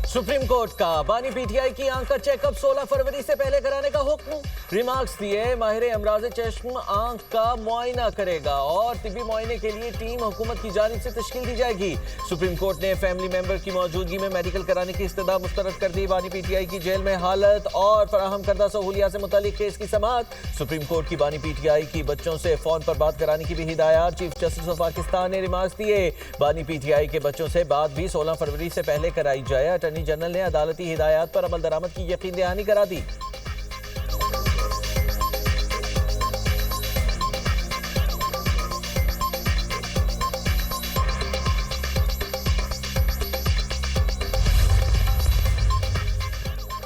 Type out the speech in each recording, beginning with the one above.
Supreme court का बानी PTI की आंख का चेकअप 16 फरवरी से पहले कराने का हुक्म। रिमार्क्स दिए, माहिर अमराज चश्म आंख का मुआयना करेगा और तिब्बी मुआयने के लिए टीम हुकूमत की जानिब से तश्कील दी जाएगी। सुप्रीम कोर्ट ने फैमिली मेंबर की मौजूदगी में मेडिकल कराने की इस्तदा मुस्तरद कर दी। बानी पीटीआई की जेल में हालत और फराहम करदा सहूलियात से मुतालिक केस की समाअत। सुप्रीम कोर्ट की बानी पीटीआई की बच्चों से फोन पर बात कराने की भी हिदायत। चीफ जस्टिस ऑफ पाकिस्तान ने रिमार्क्स दिए, बानी पीटीआई के बच्चों से बात भी 16 फरवरी से पहले कराई जाए। अटॉर्नी जनरल ने अदालती हिदायत पर अमल दरामद की यकीन दहानी करा दी।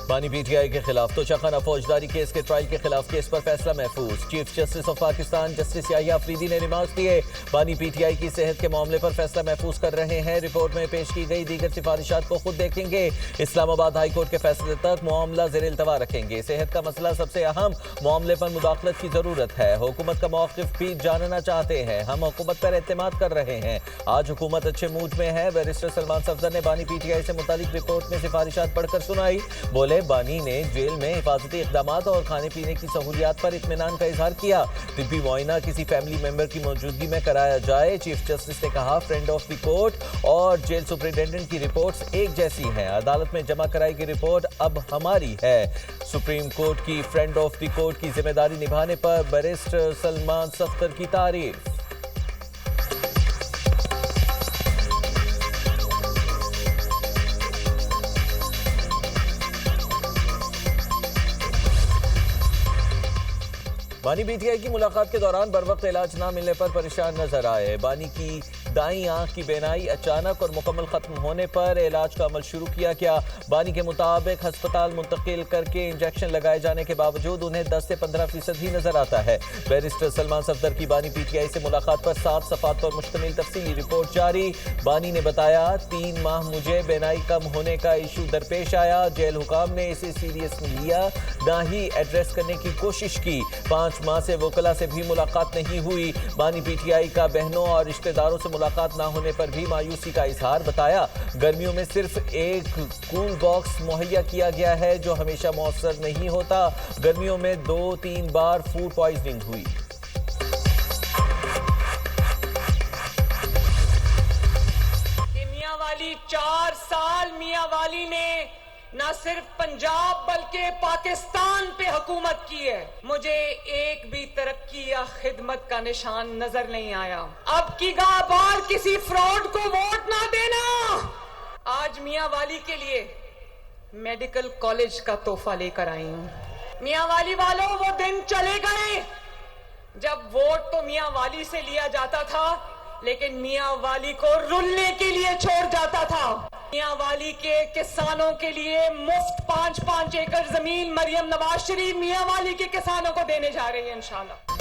बानी पीटीआई के खिलाफ तोशाखाना फौजदारी केस के ट्रायल के खिलाफ केस पर फैसला महफूज। Chief justice of Pakistan justice Yahya Afridi ने रिमार्क्स दिए, बानी पीटीआई की सेहत के मामले पर फैसला महफूज कर रहे हैं। रिपोर्ट में पेश की गई दीगर सिफारिशात को खुद देखेंगे। इस्लामाबाद हाई कोर्ट के फैसले तक मामला ज़ेर इल्तवा रखेंगे। सेहत का मसला सबसे अहम, मामले पर मुदाखलत की जरूरत है। हुकूमत का मौक़िफ़ भी जानना चाहते हैं। हम हुकूमत पर एतमाद कर रहे हैं। आज हुकूमत अच्छे मूड में है। बैरिस्टर सलमान सफदर ने बानी पीटीआई से मुतालिक रिपोर्ट में सिफारिशात पढ़कर सुनाई। बोले, बानी ने जेल में हिफाजती इक़दामात और खाने पीने की सहूलियात पर इत्मीनान का इजहार किया। तिब्बी मुआयना किसी फैमिली मेंबर की मौजूदगी में कराया जाए। चीफ जस्टिस ने कहा, फ्रेंड ऑफ द कोर्ट और जेल सुपरिटेंडेंट की रिपोर्ट्स एक जैसी हैं। अदालत में जमा कराई गई रिपोर्ट अब हमारी है। सुप्रीम कोर्ट की फ्रेंड ऑफ द कोर्ट की जिम्मेदारी निभाने पर बैरिस्टर सलमान सफदर की तारीफ। बानी पीटीआई की मुलाकात के दौरान बर वक्त इलाज ना मिलने पर परेशान नजर आए। बानी की दाईं आंख की बेनाई अचानक और मुकम्मल खत्म होने पर इलाज का अमल शुरू किया गया। बानी के मुताबिक अस्पताल मुंतकिल करके इंजेक्शन लगाए जाने के बावजूद उन्हें 10 से 15% ही नजर आता है। बैरिस्टर सलमान सफदर की बानी पीटीआई से मुलाकात पर 7 सफ़ात पर मुश्तमिल तफसीली रिपोर्ट जारी। बानी ने बताया, 3 माह मुझे बेनाई कम होने का इशू दरपेश आया। जेल हुकाम ने इसे सीरियस नहीं लिया, ना ही एड्रेस करने की कोशिश की। 5 माह से वकला से भी मुलाकात नहीं हुई। बानी पीटीआई का बहनों और रिश्तेदारों से मुलाकात ना होने पर भी मायूसी का इजहार। बताया, गर्मियों में सिर्फ एक कूल बॉक्स मुहैया किया गया है जो हमेशा मौसर नहीं होता। गर्मियों में 2-3 बार फूड पॉइजनिंग हुई। मियां वाली 4 साल मियां वाली ने न सिर्फ पंजाब बल्कि पाकिस्तान पे हुकूमत की है। मुझे एक भी तरक्की या खिदमत का निशान नजर नहीं आया। अब की बार किसी फ्रॉड को वोट ना देना। आज मियां वाली के लिए मेडिकल कॉलेज का तोहफा लेकर आई हूं। मियां वाली वालों, वो दिन चले गए जब वोट तो मियां वाली से लिया जाता था, लेकिन मियां वाली को रुलने के लिए छोड़ जाता था। मियां वाली के किसानों के लिए मुफ्त 5-5 एकड़ जमीन मरियम नवाज शरीफ मियां वाली के किसानों को देने जा रही है इंशाल्लाह।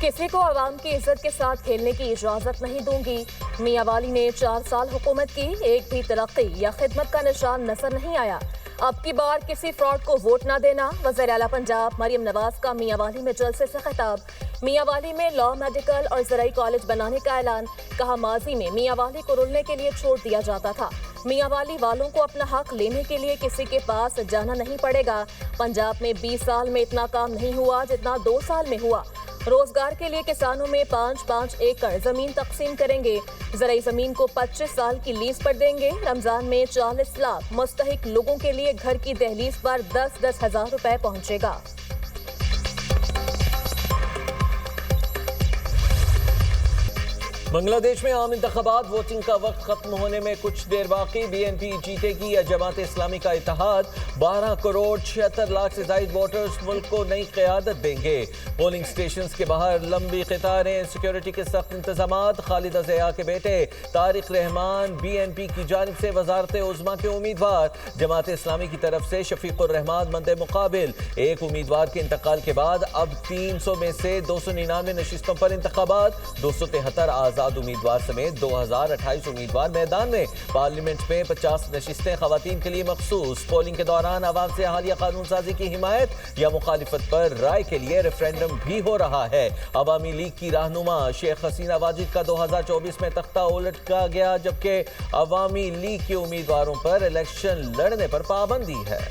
किसी को आवाम की इज्जत के साथ खेलने की इजाजत नहीं दूंगी। मियां वाली ने 4 साल हुकूमत की, एक भी तरक्की या खिदमत का निशान नजर नहीं आया। अब की बार किसी फ्रॉड को वोट ना देना। वज़ीर आला पंजाब मरियम नवाज का मियां वाली में जलसे से खिताब। मियां वाली में लॉ, मेडिकल और ज़राई कॉलेज बनाने का ऐलान। कहा, माजी में मियां वाली को रुलने के लिए छोड़ दिया जाता था। मियां वाली वालों को अपना हक लेने के लिए किसी के पास जाना नहीं पड़ेगा। पंजाब में 20 साल में इतना काम नहीं हुआ जितना 2 साल में हुआ। रोजगार के लिए किसानों में 5-5 एकड़ जमीन तकसीम करेंगे। ज़राई जमीन को 25 साल की लीज पर देंगे। रमजान में 40 लाख मुस्तहिक लोगों के लिए घर की दहलीज पर 10-10 हजार रुपए पहुंचेगा। बांग्लादेश में आम इंतखाबात, वोटिंग का वक्त खत्म होने में कुछ देर बाकी। बीएनपी जीतेगी या जमात इस्लामी का इत्तेहाद। 12 करोड़ 76 लाख से ज्यादा वोटर्स मुल्क को नई क़यादत देंगे। पोलिंग स्टेशन के बाहर लंबी कतारें, सिक्योरिटी के सख्त इंतजामात। खालिदा ज़िया के बेटे तारिक रहमान बीएनपी की जानिब से वजारत उज़्मा के उम्मीदवार। जमात इस्लामी की तरफ से शफीकुर रहमान मंदे मुकाबिल। एक उम्मीदवार के इंतकाल के बाद अब 300 में से 299 नशिस्तों पर इंतखाबात। 273 आज़ाद आजाद उम्मीदवार समेत 2028 उम्मीदवार मैदान में। पार्लियामेंट में 50 नशिस्तें खवातीन के लिए मखसूस। पोलिंग के दौरान आवाम से हालिया कानून साजी की हिमायत या मुखालिफत पर राय के लिए रेफरेंडम भी हो रहा है। अवामी लीग की रहनुमा शेख हसीना वाजिद का 2024 में तख्ता उलटा गया, जबकि अवामी लीग के उम्मीदवारों पर इलेक्शन लड़ने पर पाबंदी है।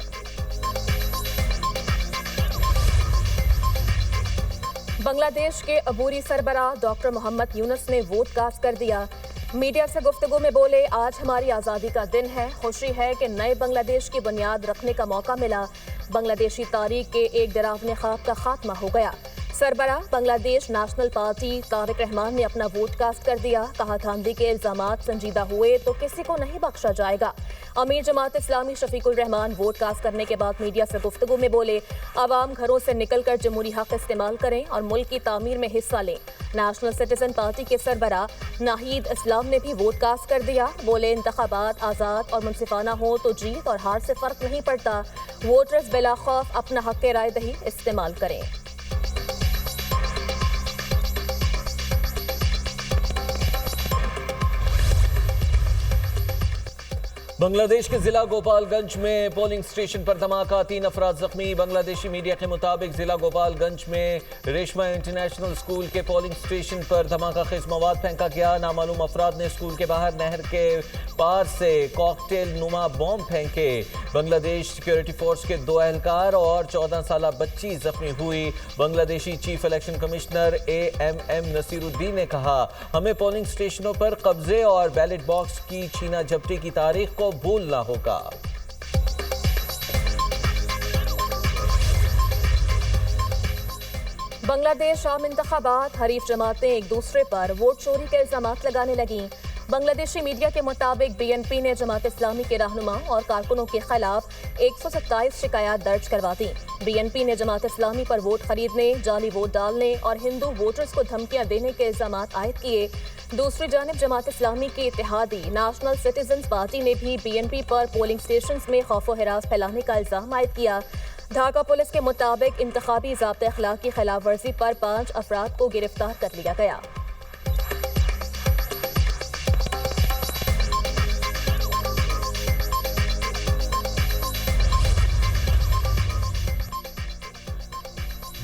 बांग्लादेश के अबूरी सरबराह डॉक्टर मोहम्मद यूनुस ने वोट कास्ट कर दिया। मीडिया से गुफ्तगू में बोले, आज हमारी आज़ादी का दिन है। खुशी है कि नए बांग्लादेश की बुनियाद रखने का मौका मिला। बांग्लादेशी तारीख के एक डरावने ख्वाब का खात्मा हो गया। सरबराह बांग्लादेश नेशनल पार्टी तारिक रहमान ने अपना वोट कास्ट कर दिया। कहा, धांधली के इल्जामात संजीदा हुए तो किसी को नहीं बख्शा जाएगा। अमीर जमात इस्लामी शफीकुर रहमान वोट कास्ट करने के बाद मीडिया से गुफ्तगू में बोले, आवाम घरों से निकलकर जमहूरी हक इस्तेमाल करें और मुल्क की तामीर में हिस्सा लें। नेशनल सिटीजन पार्टी के सरबराह नाहिद इस्लाम ने भी वोट कास्ट कर दिया। बोले, इंतखाबात आज़ाद और मुनसिफाना हो तो जीत और हार से फर्क नहीं पड़ता। वोटर्स बिला खौफ अपना हक राय दही इस्तेमाल करें। बांग्लादेश के जिला गोपालगंज में पोलिंग स्टेशन पर धमाका, 3 अफराद जख्मी। बांग्लादेशी मीडिया के मुताबिक जिला गोपालगंज में रेशमा इंटरनेशनल स्कूल के पोलिंग स्टेशन पर धमाका खेज मवाद फेंका गया। नामालूम अफराद ने स्कूल के बाहर नहर के पार से कॉकटेल नुमा बॉम्ब फेंके। बांग्लादेश सिक्योरिटी फोर्स के 2 एहलकार और 14 साल बच्ची जख्मी हुई। Bangladeshi chief election commissioner AMM Nasiruddin ने कहा, हमें पोलिंग स्टेशनों पर कब्जे और बैलेट बॉक्स की छीना झपटी की तारीख को भूलना होगा। बांग्लादेश आम इंतखाबात, हरीफ जमातें एक दूसरे पर वोट चोरी के इल्जामात लगाने लगी। बांग्लादेशी मीडिया के मुताबिक BNP ने जमात इस्लामी के रहनुमा और कारकुनों के खिलाफ 127 शिकायत दर्ज करवा दी। BNP ने जमात इस्लामी पर वोट खरीदने, जाली वोट डालने और हिंदू वोटर्स को धमकियां देने के इल्जामात आयद किए। दूसरी जानिब जमात इस्लामी की इत्तेहादी नेशनल सिटीजन पार्टी ने भी BNP पर पोलिंग स्टेशन में खौफ हिरास फैलाने का इल्जाम आयद किया। ढाका पुलिस के मुताबिक इंतखाबी ज़ाब्ते अखलाक की खिलाफ वर्जी पर 5 अफराद को गिरफ्तार कर लिया गया।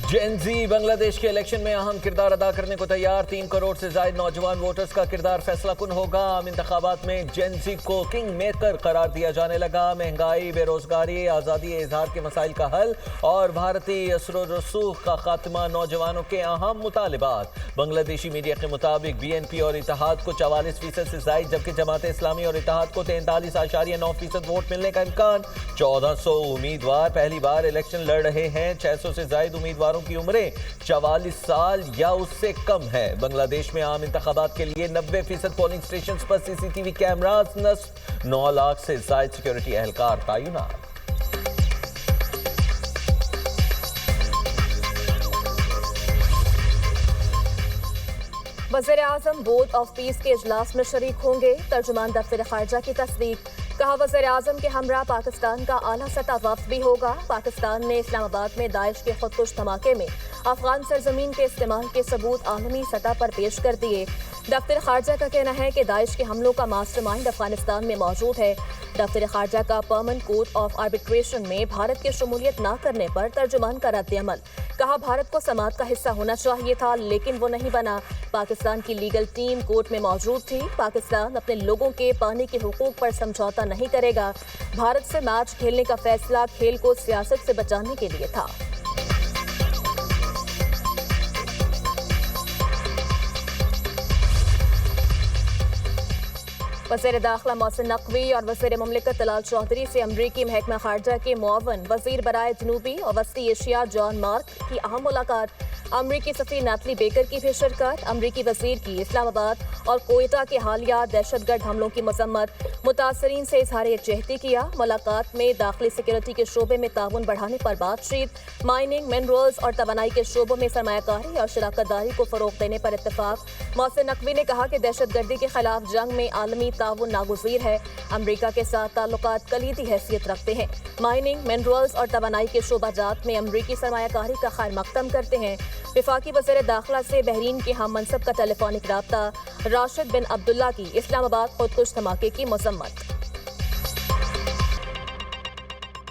जेन ज़ी बांग्लादेश के इलेक्शन में अहम किरदार अदा करने को तैयार। 3 करोड़ से ज्यादा नौजवान वोटर्स का किरदार फैसला कुन होगा। आम इंतखाबात में जेन ज़ी को किंग मेकर करार दिया जाने लगा। महंगाई, बेरोजगारी, आज़ादी इजहार के मसाइल का हल और भारतीय असर रसूख का खात्मा नौजवानों के अहम मुतालिबात। बांग्लादेशी मीडिया के मुताबिक BNP और इत्तेहाद को 44% से ज्यादा, जबकि जमात इस्लामी और इत्तेहाद को 43.9% वोट मिलने का इम्कान। 1400 उम्मीदवार पहली बार इलेक्शन लड़ रहे हैं। 600 से ज्यादा उम्मीदवारों की उम्रें 44 साल या उससे कम है। बांग्लादेश में आम इंतखाबात के लिए 90% पोलिंग स्टेशन पर CCTV कैमरास नस्ब। 9 लाख से ज्यादा सिक्योरिटी एहलकार तैनात। वज़ीर आज़म बोर्ड ऑफ पीस के इजलास में शरीक होंगे। तर्जुमान दफ्तर खारजा की तस्दीक। कहा, वज़ीर आज़म के हमरा पाकिस्तान का आला सतह वफ्द भी होगा। पाकिस्तान ने इस्लामाबाद में दाइश के खुदकुश धमाके में अफगान सरजमीन के इस्तेमाल के सबूत आलमी सतह पर पेश कर दिए। दफ्तर खारजा का कहना है कि दाइश के हमलों का मास्टरमाइंड अफगानिस्तान में मौजूद है। दफ्तर खारजा का परमानेंट कोर्ट ऑफ आर्बिट्रेशन में भारत की शमूलियत न करने पर तर्जुमान का रद्द-ए-अमल। कहा, भारत को समात का हिस्सा होना चाहिए था, लेकिन वो नहीं बना। पाकिस्तान की लीगल टीम कोर्ट में मौजूद थी। पाकिस्तान अपने लोगों के पानी के हुकूक पर समझौता नहीं करेगा। भारत से मैच खेलने का फैसला खेल को सियासत से बचाने के लिए था। वज़ीर दाखिला मोहसिन नकवी और वज़ीर मुमलिकत तलाल चौधरी से अमरीकी महकमा खारजा के मुआवन वज़ीर बराए जनूबी और वस्ती एशिया जॉन मार्क की अहम मुलाकात। अमरीकी सफ़ीर नैथली बेकर की भी शिरकत। अमरीकी वज़ीर की इस्लामाबाद और कोयटा के हालिया दहशतगर्द हमलों की मजम्मत। मुतासरीन से इजहार यकजहती किया। मुलाकात में दाखिली सिक्योरिटी के शोबे में ताउन बढ़ाने पर बातचीत। माइनिंग, मिनरल्स और तवानाई के शोबों में सरमायाकारी और शराकतदारी को फ़रोग़ देने पर इत्तफाक। मोहसिन नकवी ने कहा कि दहशतगर्दी के खिलाफ जंग में आलमी ताउन नागुज़ीर है। अमरीका के साथ ताल्लुकात कलीदी हैसियत रखते हैं। माइनिंग, मिनरल्स और तवानाई के शोबाजात में अमरीकी सरमायाकारी का खैर मकदम करते हैं। वफाकी वज़ीर दाखिला से बहरीन के हम मनसब का टेलीफोनिक राब्ता। राशिद बिन अब्दुल्ला की इस्लामाबाद खुदकुश धमाके की मजम्मत।